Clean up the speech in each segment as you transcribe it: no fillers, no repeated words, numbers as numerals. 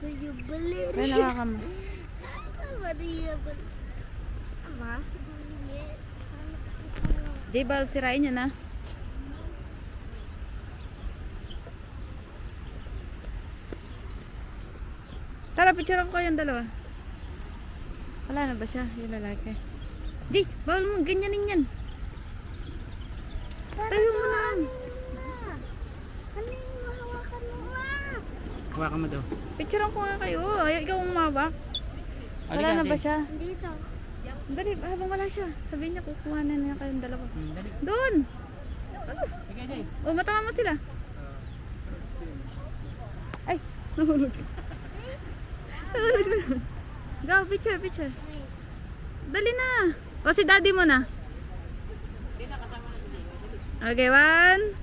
Ay, nakaka mo. Di ba, sirain niya na. Tara, picturean ko yung dalawa. Wala na ba siya? Yung lalaki. Di, bawal mo ganyanin yan. Tayo mo na. Ano yung mahawakan mo, ma? Hawakan mo daw. Picturean ko nga kayo. Ay, ikaw ang mawak. Wala na ba siya? Dito. Dali, habang wala siya. Sabihin niya, kukuha na niya kayong dalawa. Dali. Doon! Sige, Jay. O, matama mo sila. Ay, nahulog. Nahulog na. Go, picture, picture. Dali na. O, si daddy mo na. Okay, one.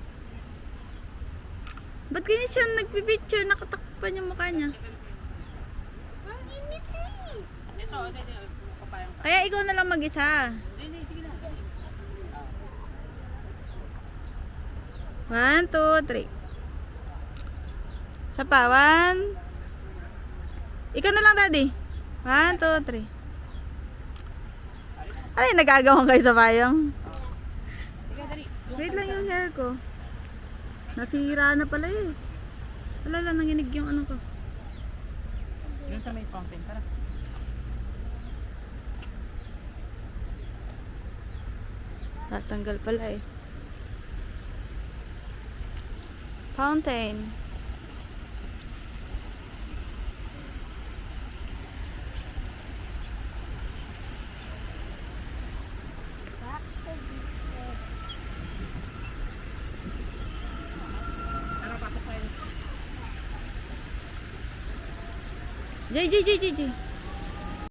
Ba't ganyan siya nagpipicture? Nakatakpan yung mukha niya. Ang init eh. Ito, papayang. Kaya ikaw na lang mag-isa. Hindi, sige na. 1, 2, 3. Isa pa, 1. Ikaw na lang, daddy. 1, 2, 3. Ay, nagagawan kayo sa payong. Sige, dali. Wait lang yung hair ko. Nasira na pala eh. Wala lang, nanginig yung ano ko. Yun sa may fountain, tara. Tatanggal pala eh. Fountain. Tara, pasok tayo. Jay.